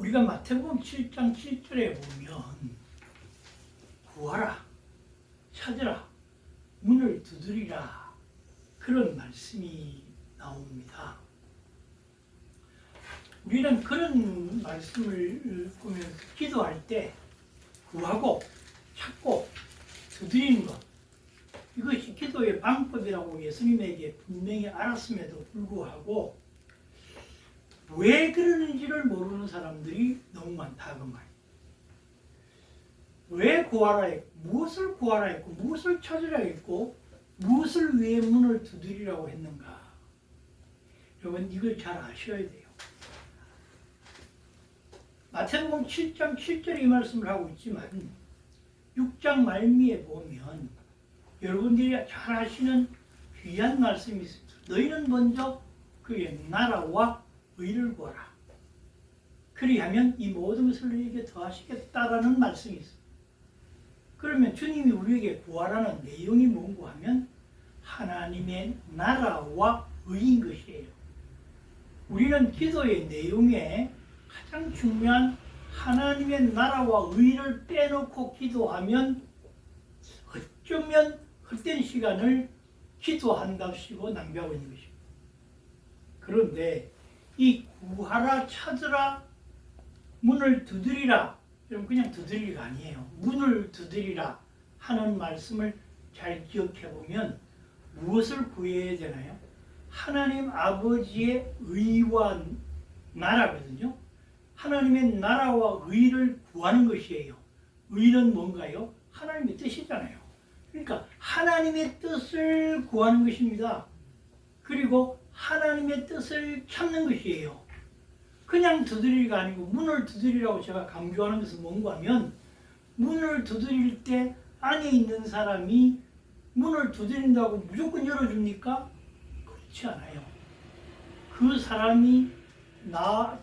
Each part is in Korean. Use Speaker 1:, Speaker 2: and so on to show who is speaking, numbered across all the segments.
Speaker 1: 우리가 마태복음 7장 7절에 보면 구하라, 찾으라, 문을 두드리라 그런 말씀이 나옵니다. 우리는 그런 말씀을 보면 기도할 때 구하고 찾고 두드리는 것, 이것이 기도의 방법이라고 예수님에게 분명히 알았음에도 불구하고 왜 그러는지를 모르는 사람들이 너무 많다 그 말이에요. 왜 구하라 했고, 무엇을 구하라 했고, 무엇을 찾으라 했고, 무엇을 위해 문을 두드리라고 했는가. 여러분 이걸 잘 아셔야 돼요. 마태복음 7장 7절에 이 말씀을 하고 있지만 6장 말미에 보면 여러분들이 잘 아시는 귀한 말씀이 있습니다. 너희는 먼저 그의 나라와 의를 구하라. 그리하면 이 모든 것을 너희에게 더하시겠다라는 말씀이 있습니다. 그러면 주님이 우리에게 구하라는 내용이 뭔고 하면 하나님의 나라와 의인 것이에요. 우리는 기도의 내용에 가장 중요한 하나님의 나라와 의를 빼놓고 기도하면 어쩌면 헛된 시간을 기도한답시고 낭비하고 있는 것입니다. 그런데 이 구하라, 찾으라, 문을 두드리라, 여러분 그냥 두드리기가 아니에요. 문을 두드리라 하는 말씀을 잘 기억해 보면 무엇을 구해야 되나요? 하나님 아버지의 의와 나라거든요. 하나님의 나라와 의를 구하는 것이에요. 의는 뭔가요? 하나님의 뜻이잖아요. 그러니까 하나님의 뜻을 구하는 것입니다. 그리고 하나님의 뜻을 찾는 것이에요. 그냥 두드리기가 아니고 문을 두드리라고 제가 강조하는 것은 뭔가 하면 문을 두드릴 때 안에 있는 사람이 문을 두드린다고 무조건 열어줍니까? 그렇지 않아요. 그 사람이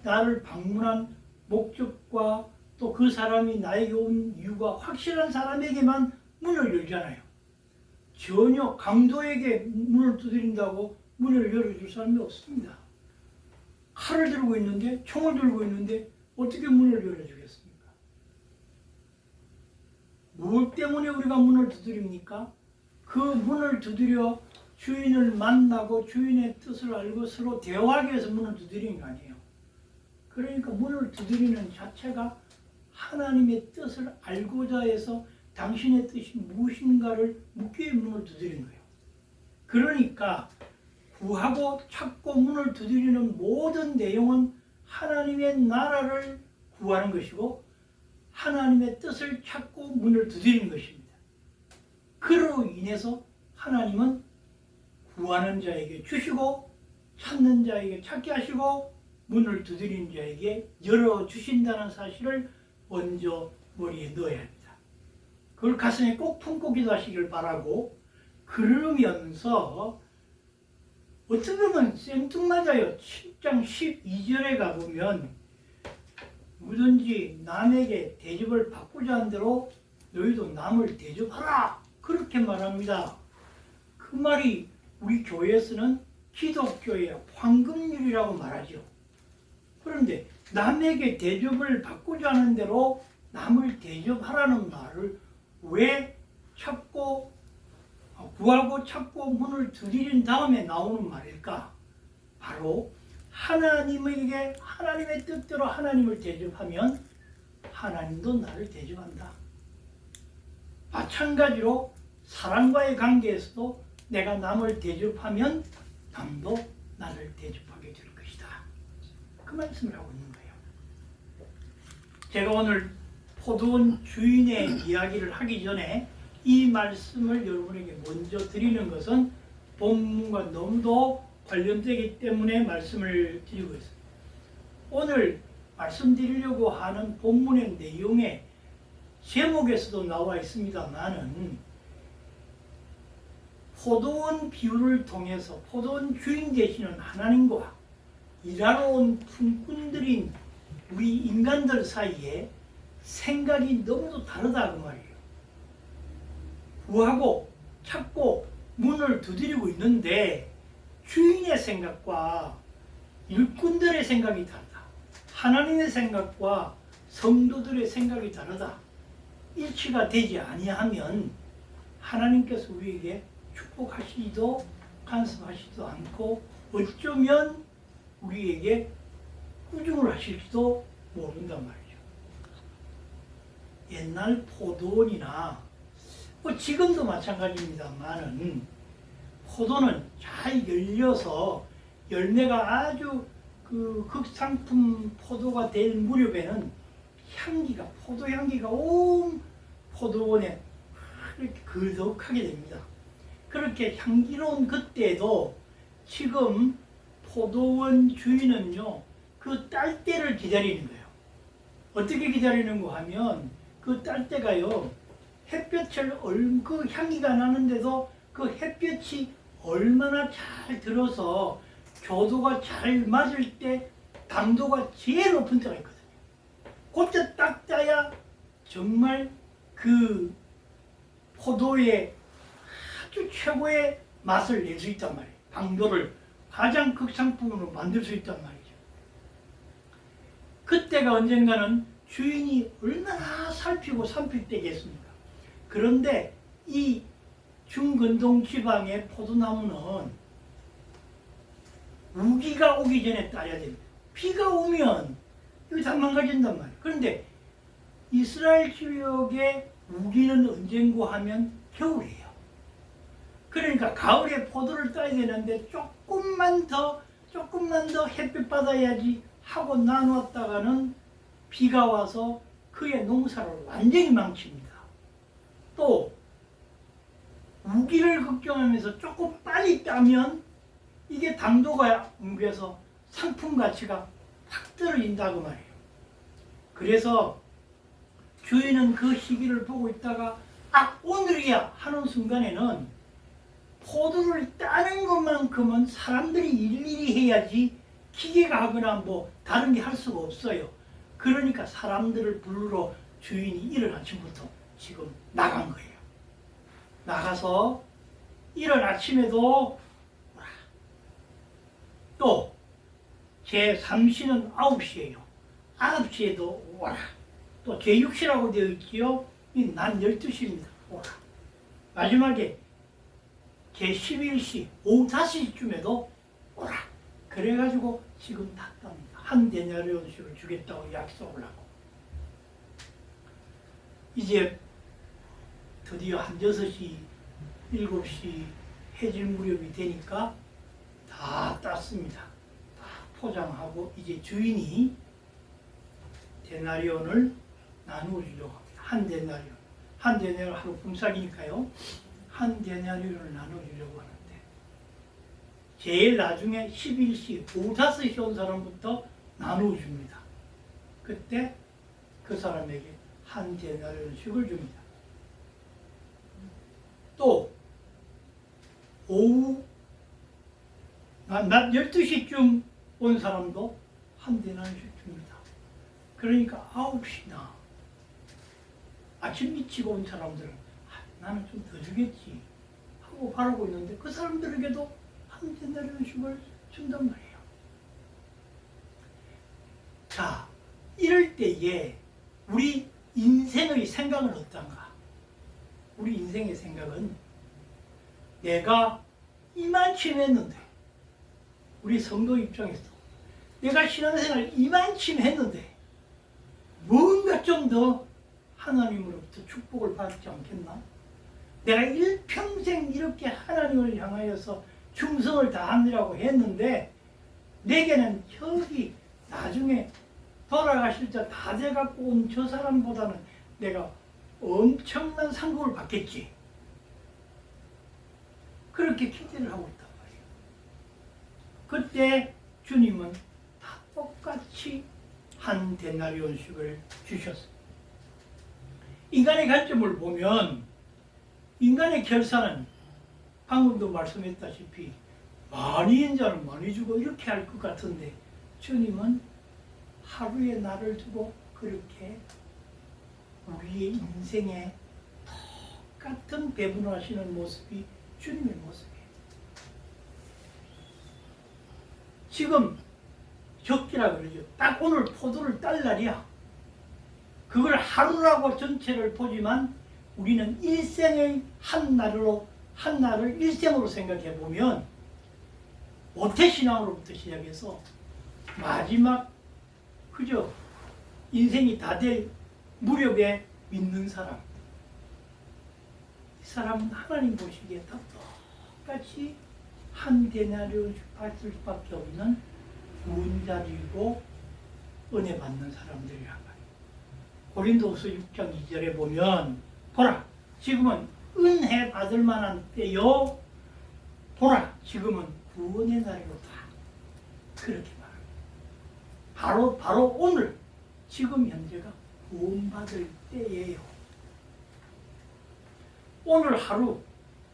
Speaker 1: 나를 방문한 목적과 또 그 사람이 나에게 온 이유가 확실한 사람에게만 문을 열잖아요. 전혀 강도에게 문을 두드린다고 문을 열어줄 사람이 없습니다. 칼을 들고 있는데, 총을 들고 있는데 어떻게 문을 열어주겠습니까? 무엇 때문에 우리가 문을 두드립니까? 그 문을 두드려 주인을 만나고 주인의 뜻을 알고 서로 대화하기 위해서 문을 두드리는 거 아니에요. 그러니까 문을 두드리는 자체가 하나님의 뜻을 알고자 해서 당신의 뜻이 무엇인가를 묻기 위해 문을 두드리는 거예요. 그러니까 구하고 찾고 문을 두드리는 모든 내용은 하나님의 나라를 구하는 것이고 하나님의 뜻을 찾고 문을 두드리는 것입니다. 그로 인해서 하나님은 구하는 자에게 주시고 찾는 자에게 찾게 하시고 문을 두드리는 자에게 열어주신다는 사실을 먼저 머리에 넣어야 합니다. 그걸 가슴에 꼭 품고 기도하시길 바라고, 그러면서 어떻게 보면 생뚱맞아요. 7장 12절에 가보면 누구든지 남에게 대접을 받고자 한 대로 너희도 남을 대접하라 그렇게 말합니다. 그 말이 우리 교회에서는 기독교의 황금률이라고 말하죠. 그런데 남에게 대접을 받고자 하는 대로 남을 대접하라는 말을 왜 찾고 구하고 찾고 문을 두드린 다음에 나오는 말일까? 바로 하나님에게 하나님의 뜻대로 하나님을 대접하면 하나님도 나를 대접한다. 마찬가지로 사람과의 관계에서도 내가 남을 대접하면 남도 나를 대접하게 될 것이다. 그 말씀을 하고 있는 거예요. 제가 오늘 포도원 주인의 이야기를 하기 전에 이 말씀을 여러분에게 먼저 드리는 것은 본문과 너무도 관련되기 때문에 말씀을 드리고 있습니다. 오늘 말씀드리려고 하는 본문의 내용에 제목에서도 나와 있습니다만은 포도원 비유를 통해서 포도원 주인 되시는 하나님과 일하러 온 품꾼들인 우리 인간들 사이에 생각이 너무도 다르다 그 말이에요. 구하고 찾고 문을 두드리고 있는데 주인의 생각과 일꾼들의 생각이 다르다. 하나님의 생각과 성도들의 생각이 다르다. 일치가 되지 아니하면 하나님께서 우리에게 축복하시지도 간섭하시지도 않고 어쩌면 우리에게 꾸중을 하실지도 모른단 말이죠. 옛날 포도원이나 지금도 마찬가지입니다만은 포도는 잘 열려서 열매가 아주 그 극상품 포도가 될 무렵에는 향기가 포도 향기가 온 포도원에 이렇게 그득하게 됩니다. 그렇게 향기로운 그때도 지금 포도원 주인은요 그 딸 때를 기다리는 거예요. 어떻게 기다리는 거 하면 그 딸 때가요 햇볕을 그 향기가 나는데도 그 햇볕이 얼마나 잘 들어서 교도가 잘 맞을 때 당도가 제일 높은 때가 있거든요. 그때 딱 따야 정말 그 포도의 아주 최고의 맛을 낼 수 있단 말이에요. 당도를 가장 극상품으로 만들 수 있단 말이죠. 그때가 언젠가는 주인이 얼마나 살피고 산필 때겠습니까? 그런데 이 중근동 지방의 포도나무는 우기가 오기 전에 따야 됩니다. 비가 오면 이거 다 망가진단 말이에요. 그런데 이스라엘 지역의 우기는 언젠고 하면 겨울이에요. 그러니까 가을에 포도를 따야 되는데 조금만 더 햇빛 받아야지 하고 나눴다가는 비가 와서 그의 농사를 완전히 망칩니다. 또 우기를 걱정하면서 조금 빨리 따면 이게 당도가 옮겨서 상품 가치가 확 떨어진다고 말이에요. 그래서 주인은 그 시기를 보고 있다가 오늘이야 하는 순간에는 포도를 따는 것만큼은 사람들이 일일이 해야지 기계가 하거나 뭐 다른 게 할 수가 없어요. 그러니까 사람들을 부르러 주인이 이른 아침부터 지금 나간 거예요. 나가서 이른 아침에도 또 제3시는 9시예요. 9시에도 오라. 또 제6시라고 되어 있지요. 낮 12시입니다. 오라. 마지막에 제11시 오후 5시쯤에도 오라. 그래가지고 지금 탔답니다. 한 데나리온씩을 주겠다고 약속을 하고. 이제 드디어 한 6시, 7시 해질 무렵이 되니까 다 땄습니다. 다 포장하고 이제 주인이 데나리온을 나누어 주려고 합니다. 한 데나리온 하루 품삯이니까요. 한 데나리온을 나누어 주려고 하는데 제일 나중에 11시, 오후 5시 온 사람부터 나누어 줍니다. 그때 그 사람에게 한 데나리온씩을 줍니다. 또 오후 낮 12시쯤 온 사람도 한 데나리온씩 줍니다. 그러니까 9시나 아침 미치고 온 사람들은 나는 좀 더 주겠지 하고 바라고 있는데 그 사람들에게도 한 데나리온씩을 준단 말이에요. 자, 이럴 때에 우리 인생의 생각은 어떤가? 우리 인생의 생각은 내가 이만큼 했는데 우리 성도 입장에서 내가 신앙생활 이만큼 했는데 뭔가 좀 더 하나님으로부터 축복을 받지 않겠나? 내가 일평생 이렇게 하나님을 향하여서 충성을 다하느라고 했는데 내게는 저기 나중에 돌아가실 때 다 돼갖고 온 저 사람보다는 내가 엄청난 상급을 받겠지. 그렇게 기대를 하고 있단 말이에요. 그때 주님은 다 똑같이 한 데나리온씩을 주셨습니다. 인간의 관점을 보면 인간의 결사는 방금도 말씀했다시피 많이 인 자는 많이 주고 이렇게 할 것 같은데 주님은 하루에 나를 두고 그렇게 우리의 인생에 똑같은 배분하시는 모습이 주님의 모습이에요. 지금 적기라 그러죠. 딱 오늘 포도를 딸 날이야. 그걸 하루라고 전체를 보지만 우리는 일생의 한 날을 일생으로 생각해 보면 모태신앙으로부터 시작해서 마지막 그저 인생이 다 될 무렵에 믿는 사람, 이 사람은 하나님 보시기에 다 똑같이 한 데나리온 받을 수밖에 없는 구원자리고 은혜 받는 사람들이란 말이에요. 고린도후서 6장 2절에 보면 보라 지금은 은혜 받을 만한 때요, 보라 지금은 구원의 날이로다, 그렇게 말합니다. 바로 오늘 지금 현재가 구원받을 때예요. 오늘 하루,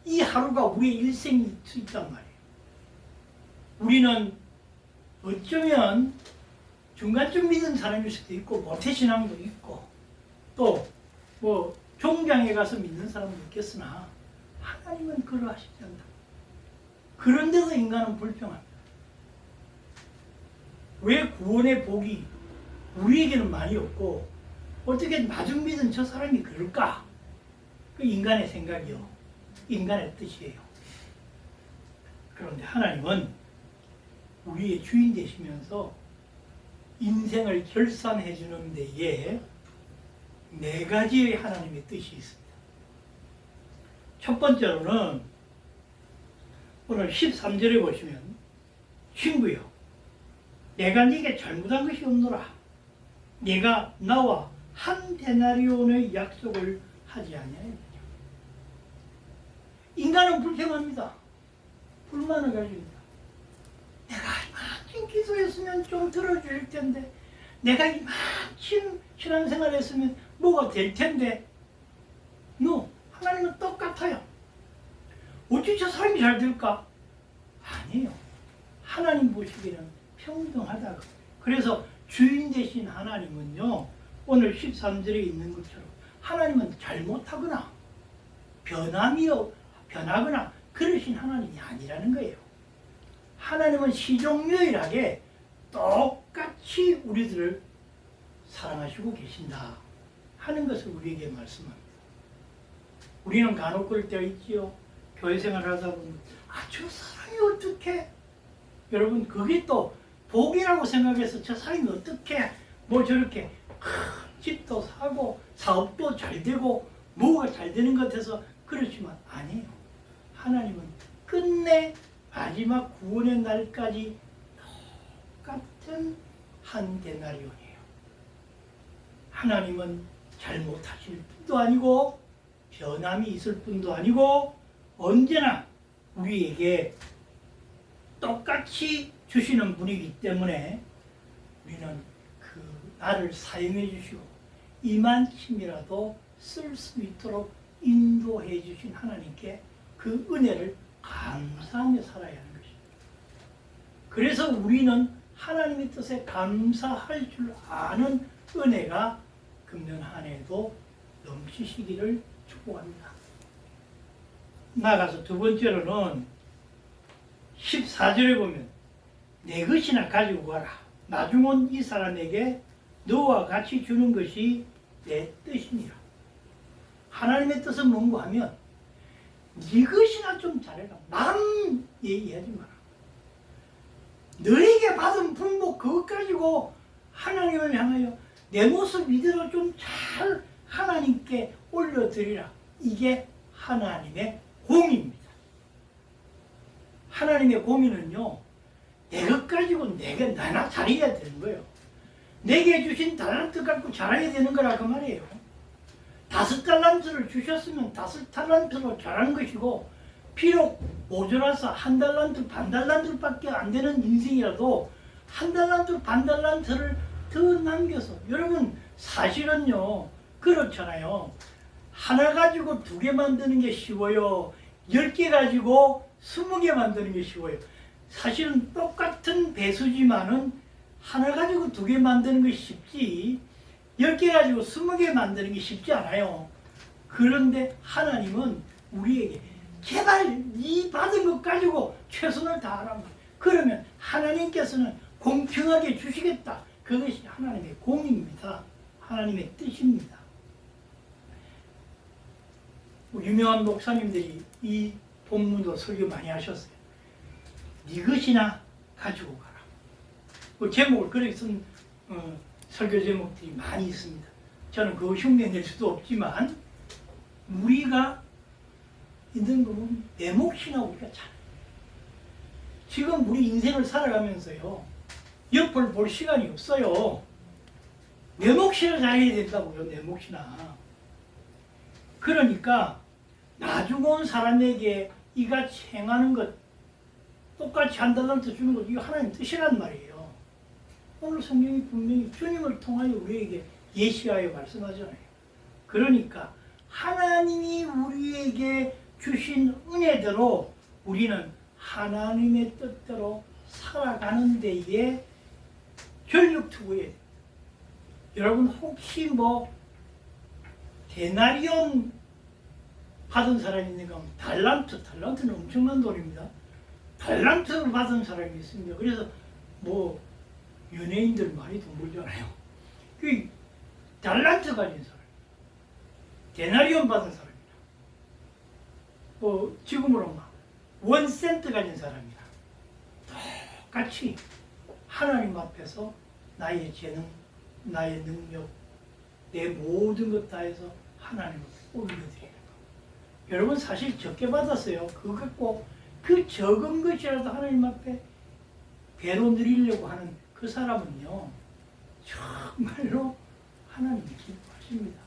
Speaker 1: 이 하루가 우리의 일생일 수 있단 말이에요. 우리는 어쩌면 중간쯤 믿은 사람일 수도 있고 모태신앙도 있고 또 뭐 종장에 가서 믿는 사람도 있겠으나 하나님은 그러하시지 않다. 그런데도 인간은 불평합니다. 왜 구원의 복이 우리에게는 많이 없고 어떻게 마중 믿은 저 사람이 그럴까? 그 인간의 생각이요, 인간의 뜻이에요. 그런데 하나님은 우리의 주인 되시면서 인생을 결산해 주는 데에 네 가지의 하나님의 뜻이 있습니다. 첫 번째로는 오늘 13절에 보시면 친구여 내가 네게 잘못한 것이 없노라. 네가 나와 한 데나리온의 약속을 하지 아니하였느냐. 인간은 불평합니다. 불만을 가집니다. 내가 이만큼 기도했으면 좀 들어줄 텐데, 내가 이만큼 신앙생활 했으면 뭐가 될 텐데. 하나님은 똑같아요. 어찌 저 사람이 잘 될까? 아니에요. 하나님 보시기에는 평등하다. 그래서 주인 되신 하나님은요, 오늘 13절에 있는 것처럼 하나님은 잘못하거나 변하거나 그러신 하나님이 아니라는 거예요. 하나님은 시종유일하게 똑같이 우리들을 사랑하시고 계신다 하는 것을 우리에게 말씀합니다. 우리는 간혹 그럴 때가 있지요. 교회 생활을 하다 보면 저 사람이 어떻게, 여러분 그게 또 복이라고 생각해서 저 사람이 어떻게 저렇게 집도 사고 사업도 잘 되고 뭐가 잘 되는 것 같아서 그렇지만 아니에요. 하나님은 끝내 마지막 구원의 날까지 똑같은 한 데나리온이에요. 하나님은 잘못하실 뿐도 아니고 변함이 있을 뿐도 아니고 언제나 우리에게 똑같이 주시는 분이기 때문에 우리는 그 나를 사용해 주시고 이만큼이라도 쓸 수 있도록 인도해 주신 하나님께 그 은혜를 감사하며 살아야 하는 것입니다. 그래서 우리는 하나님의 뜻에 감사할 줄 아는 은혜가 금년 한 해도 넘치시기를 축복합니다. 나가서 두 번째로는 14절에 보면 내 것이나 가지고 가라. 나중은 이 사람에게 너와 같이 주는 것이 내 뜻이니라. 하나님의 뜻은 뭔가 하면 네 것이나 좀 잘해라. 남 얘기하지 마라. 너에게 받은 분복 그것 가지고 하나님을 향하여 내 모습 이대로 좀 잘 하나님께 올려드리라. 이게 하나님의 공입니다. 하나님의 공의는요, 내 것 가지고 나나 잘해야 되는 거예요. 내게 주신 달란트 갖고 잘해야 되는 거라 그 말이에요. 5달란트를 주셨으면 5달란트로 잘하는 것이고, 비록 모자라서 1달란트, 반달란트밖에 안 되는 인생이라도 1달란트, 반달란트를 더 남겨서, 여러분 사실은요 그렇잖아요. 하나 가지고 2개 만드는 게 쉬워요. 10개 가지고 20개 만드는 게 쉬워요. 사실은 똑같은 배수지만은 하나 가지고 2개 만드는 것이 쉽지 10개 가지고 20개 만드는 게 쉽지 않아요. 그런데 하나님은 우리에게 제발 이 받은 것 가지고 최선을 다하란 말이에요. 그러면 하나님께서는 공평하게 주시겠다. 그것이 하나님의 공입니다. 하나님의 뜻입니다. 유명한 목사님들이 이 본문도 설교 많이 하셨어요. 네 것이나 가지고 가라. 그 제목을 그렇게 쓴 설교 제목들이 많이 있습니다. 저는 그거 흉내낼 수도 없지만 우리가 있는 거는 내 몫이나 우리가 잘. 지금 우리 인생을 살아가면서요. 옆을 볼 시간이 없어요. 내 몫이나 잘해야 된다고요. 내 몫이나. 그러니까 나중 온 사람에게 이같이 행하는 것 똑같이 한 달란트 주는 것 이거 하나님 뜻이란 말이에요. 오늘 성경이 분명히 주님을 통하여 우리에게 예시하여 말씀하잖아요. 그러니까 하나님이 우리에게 주신 은혜대로 우리는 하나님의 뜻대로 살아가는 데에 전력 투구해야 돼요. 여러분 혹시 데나리온 받은 사람이 있는가 하면 달란트는 엄청난 돈입니다. 달란트 받은 사람이 있습니다. 그래서 연예인들 많이 돈 벌잖아요. 그 달란트 가진 사람, 데나리온 받은 사람이다. 지금으로 원센트 가진 사람이다. 똑같이 하나님 앞에서 나의 재능, 나의 능력, 내 모든 것 다해서 하나님을 올려드리는 거. 여러분 사실 적게 받았어요. 그거 갖고 그 적은 것이라도 하나님 앞에 배로 드리려고 하는 그 사람은요. 정말로 하나님이 기뻐하십니다.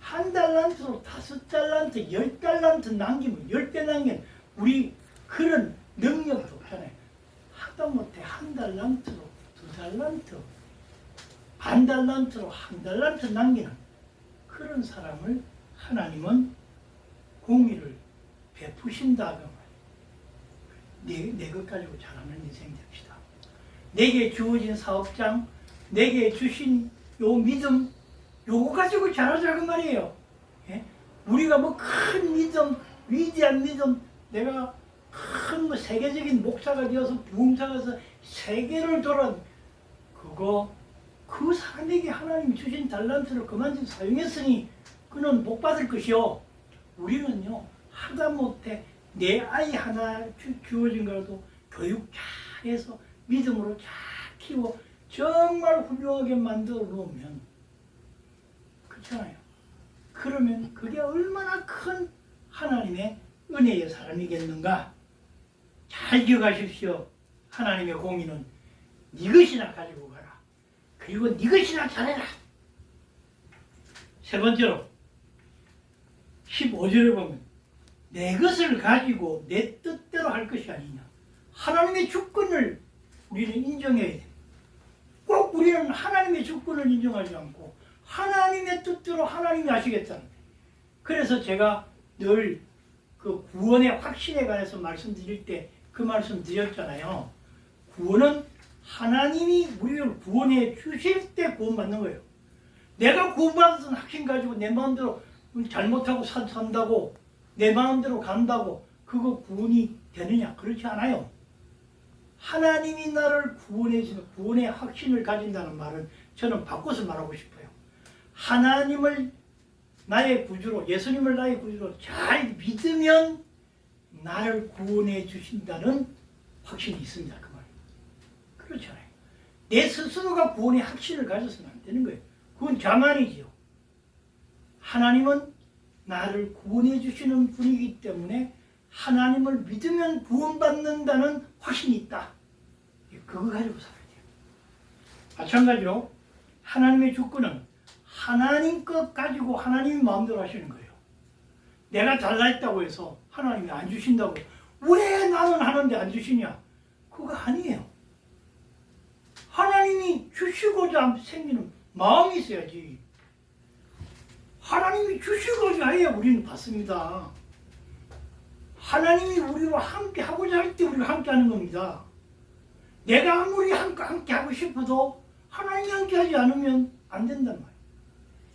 Speaker 1: 한 달란트로 5달란트, 10달란트 남기면 10배 남기면 우리 그런 능력도 없잖아요. 하다못해 한 달란트로 2달란트, 반 달란트로 1달란트 남기는 그런 사람을 하나님은 공의를 베푸신다. 그 말이에요. 내 것 가지고 잘하는 인생 됩시다. 내게 주어진 사업장, 내게 주신 요 믿음, 요거 가지고 잘하자 그 말이에요. 예? 우리가 큰 믿음, 위대한 믿음, 내가 큰 세계적인 목사가 되어서 부흥사가 돼서 세계를 돌아 그 사람에게 하나님이 주신 달란트를 그만큼 사용했으니 그는 복 받을 것이요. 우리는요 하다못해 내 아이 하나 주어진 거라도 교육 잘해서 믿음으로 잘 키워 정말 훌륭하게 만들어 놓으면 그렇잖아요. 그러면 그게 얼마나 큰 하나님의 은혜의 사람이겠는가. 잘 기억하십시오. 하나님의 공의는 네 것이나 가지고 가라. 그리고 네 것이나 잘해라. 세 번째로 15절에 보면 내 것을 가지고 내 뜻대로 할 것이 아니냐. 하나님의 주권을 우리는 인정해야 돼. 꼭 우리는 하나님의 주권을 인정하지 않고 하나님의 뜻대로 하나님이 하시겠다는 거예요. 그래서 제가 늘 그 구원의 확신에 관해서 말씀드릴 때 그 말씀 드렸잖아요. 구원은 하나님이 우리를 구원해 주실 때 구원받는 거예요. 내가 구원받은 확신 가지고 내 마음대로 잘못하고 산다고 내 마음대로 간다고 그거 구원이 되느냐? 그렇지 않아요. 하나님이 나를 구원해 주는 구원의 확신을 가진다는 말은 저는 바꿔서 말하고 싶어요. 하나님을 나의 구주로, 예수님을 나의 구주로 잘 믿으면 나를 구원해 주신다는 확신이 있습니다. 그 말. 그렇잖아요. 내 스스로가 구원의 확신을 가져서는 안 되는 거예요. 그건 자만이지요. 하나님은 나를 구원해 주시는 분이기 때문에 하나님을 믿으면 구원받는다는 확신이 있다. 그거 가지고 살아야 돼요. 마찬가지로 하나님의 주권은 하나님 것 가지고 하나님이 마음대로 하시는 거예요. 내가 잘났다고 해서 하나님이 안 주신다고 왜 나는 하는데 안 주시냐? 그거 아니에요. 하나님이 주시고자 생기는 마음이 있어야지. 하나님이 주시고자 해야 우리는 받습니다. 하나님이 우리와 함께 하고자 할 때 우리가 함께 하는 겁니다. 내가 아무리 함께 하고 싶어도 하나님이 함께 하지 않으면 안 된단 말이에요.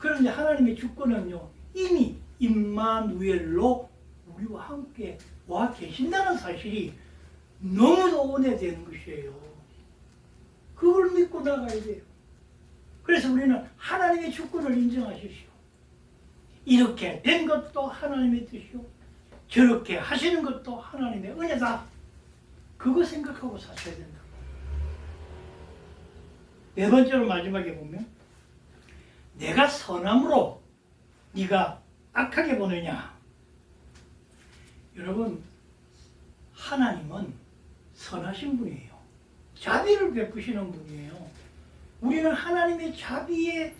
Speaker 1: 그런데 하나님의 주권은요, 이미 임마누엘로 우리와 함께 와 계신다는 사실이 너무도 은혜되는 것이에요. 그걸 믿고 나가야 돼요. 그래서 우리는 하나님의 주권을 인정하십시오. 이렇게 된 것도 하나님의 뜻이요, 저렇게 하시는 것도 하나님의 은혜다. 그거 생각하고 사셔야 된다. 네 번째로 마지막에 보면 내가 선함으로 네가 악하게 보느냐. 여러분, 하나님은 선하신 분이에요. 자비를 베푸시는 분이에요. 우리는 하나님의 자비의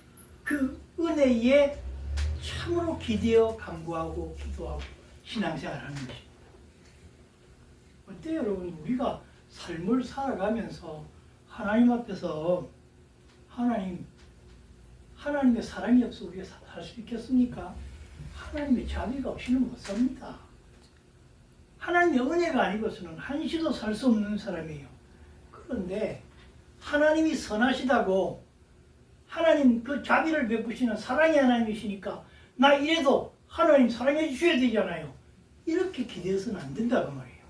Speaker 1: 그 은혜에 참으로 기대어 간구하고 기도하고 신앙생활하는 것입니다. 어때요, 여러분? 우리가 삶을 살아가면서 하나님 앞에서 하나님의 사랑이 없어 우리가 살 수 있겠습니까? 하나님의 자비가 없이는 못 삽니다. 하나님의 은혜가 아니고서는 한시도 살 수 없는 사람이에요. 그런데 하나님이 선하시다고, 하나님 그 자비를 베푸시는 사랑의 하나님이시니까 나 이래도 하나님 사랑해 주셔야 되잖아요. 이렇게 기대해서는 안 된다고 말이에요.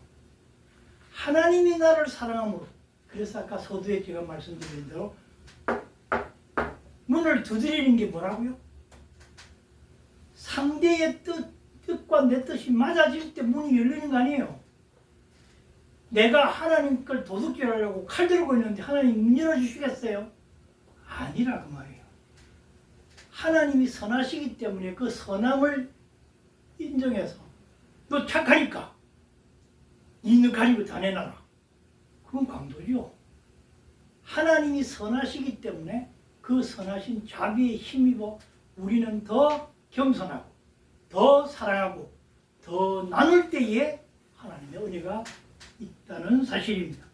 Speaker 1: 하나님이 나를 사랑함으로, 그래서 아까 서두에 제가 말씀드린 대로 문을 두드리는 게 뭐라고요? 상대의 뜻과 내 뜻이 맞아질 때 문이 열리는 거 아니에요. 내가 하나님 걸 도둑질하려고 칼 들고 있는데 하나님 문 열어주시겠어요? 아니라 그 말이에요. 하나님이 선하시기 때문에 그 선함을 인정해서 너 착하니까 니는 가지고 다 내놔라. 그건 강도죠. 하나님이 선하시기 때문에 그 선하신 자비에 힘입어 우리는 더 겸손하고 더 사랑하고 더 나눌 때에 하나님의 은혜가 있다는 사실입니다.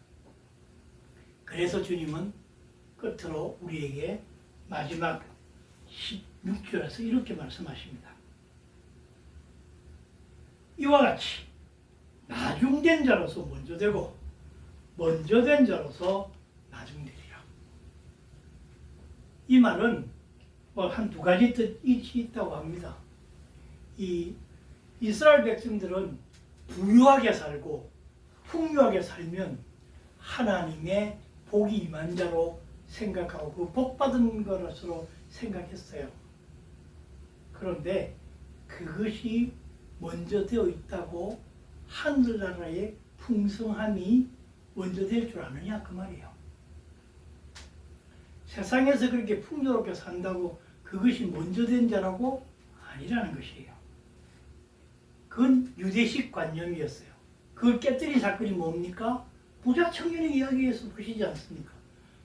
Speaker 1: 그래서 주님은 끝으로 우리에게 마지막 16절에서 이렇게 말씀하십니다. 이와 같이 나중된 자로서 먼저 되고 먼저 된 자로서 나중되리라. 이 말은 한 두 가지 뜻이 있다고 합니다. 이 이스라엘 백성들은 부유하게 살고 풍요하게 살면 하나님의 복이 임한 자로 생각하고 그 복 받은 것으로 생각했어요. 그런데 그것이 먼저 되어 있다고 하늘나라의 풍성함이 먼저 될 줄 아느냐 그 말이에요. 세상에서 그렇게 풍요롭게 산다고 그것이 먼저 된 자라고 아니라는 것이에요. 그건 유대식 관념이었어요. 그걸 깨뜨린 사건이 뭡니까? 부자 청년의 이야기에서 보시지 않습니까?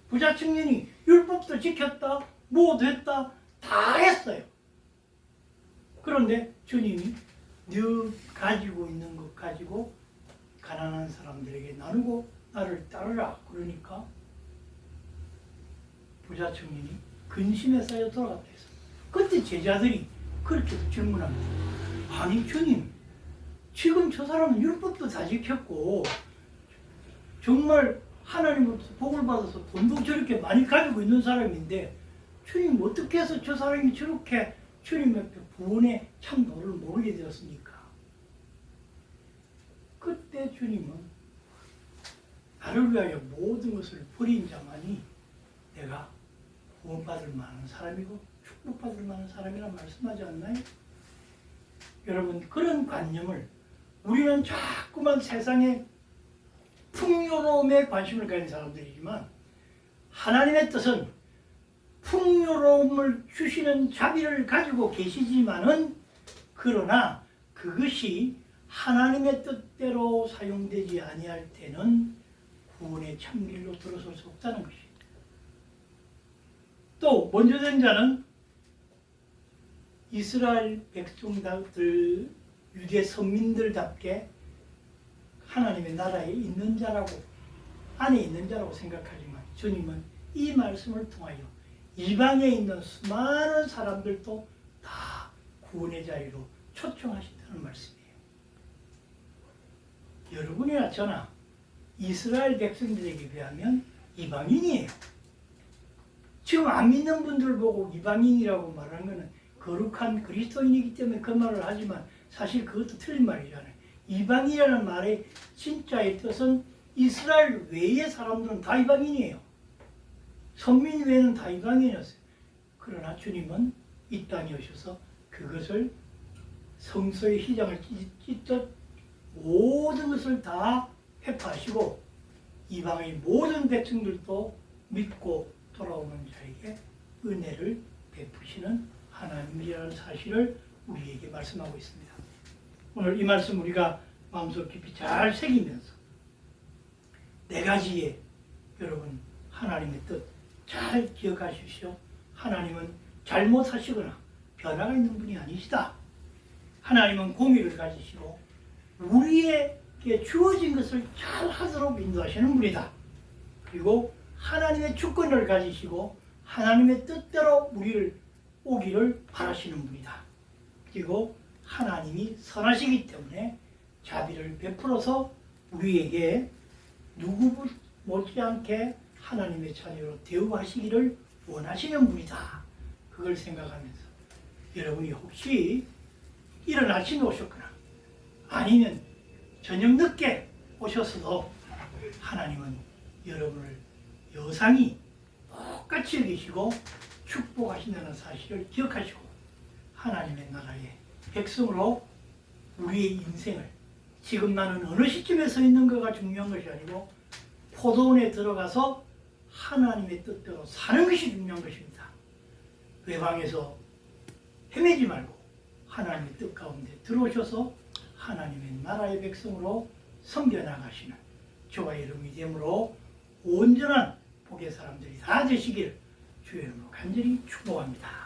Speaker 1: 부자 청년이 율법도 지켰다, 뭐 됐다, 다 했어요. 그런데 주님이 너 가지고 있는 것 가지고 가난한 사람들에게 나누고 나를 따르라. 그러니까 부자 청년이 근심에 쌓여 돌아갔다 했어요. 그때 제자들이 그렇게 질문합니다. 아니 주님, 지금 저 사람은 율법도 다 지켰고 정말 하나님으로부터 복을 받아서 돈도 저렇게 많이 가지고 있는 사람인데 주님 어떻게 해서 저 사람이 저렇게 주님 옆에 구원의 참 도를 모르게 되었습니까? 그때 주님은 나를 위하여 모든 것을 버린 자만이 내가 구원받을 만한 사람이고 축복받을 만한 사람이라 말씀하지 않나요? 여러분, 그런 관념을 우리는 자꾸만 세상의 풍요로움에 관심을 가진 사람들이지만 하나님의 뜻은 풍요로움을 주시는 자비를 가지고 계시지만은 그러나 그것이 하나님의 뜻대로 사용되지 아니할 때는 구원의 참길로 들어설 수 없다는 것입니다. 또 먼저 된 자는 이스라엘 백성들, 유대 선민들답게 하나님의 나라에 있는 자라고, 안에 있는 자라고 생각하지만 주님은 이 말씀을 통하여 이방에 있는 수많은 사람들도 다 구원의 자리로 초청하신다는 말씀이에요. 여러분이나 저나 이스라엘 백성들에게 비하면 이방인이에요. 지금 안 믿는 분들 보고 이방인이라고 말하는 것은 거룩한 그리스도인이기 때문에 그 말을 하지만 사실 그것도 틀린 말이잖아요. 이방인이라는 말의 진짜의 뜻은 이스라엘 외의 사람들은 다 이방인이에요. 선민 외에는 다 이방인이었어요. 그러나 주님은 이 땅에 오셔서 그것을 성소의 휘장을 찢듯 모든 것을 다 회파하시고 이방의 모든 백성들도 믿고 돌아오는 자에게 은혜를 베푸시는 하나님이라는 사실을 우리에게 말씀하고 있습니다. 오늘 이 말씀 우리가 마음속 깊이 잘 새기면서 네 가지의 여러분 하나님의 뜻 잘 기억하십시오. 하나님은 잘못하시거나 변화가 있는 분이 아니시다. 하나님은 공의를 가지시고 우리에게 주어진 것을 잘 하도록 인도하시는 분이다. 그리고 하나님의 주권을 가지시고 하나님의 뜻대로 우리를 오기를 바라시는 분이다. 그리고 하나님이 선하시기 때문에 자비를 베풀어서 우리에게 누구 못지않게 하나님의 자녀로 대우하시기를 원하시는 분이다. 그걸 생각하면서 여러분이 혹시 이른 아침에 오셨거나 아니면 저녁 늦게 오셨어도 하나님은 여러분을 여상히 똑같이 여기시고 축복하신다는 사실을 기억하시고 하나님의 나라의 백성으로 우리의 인생을 지금 나는 어느 시점에 서 있는 거가 중요한 것이 아니고 포도원에 들어가서 하나님의 뜻대로 사는 것이 중요한 것입니다. 외방에서 헤매지 말고 하나님의 뜻 가운데 들어오셔서 하나님의 나라의 백성으로 섬겨나가시는 저와 여러분이 되므로 온전한 복의 사람들이 다 되시길 주의 이름으로 간절히 축복합니다.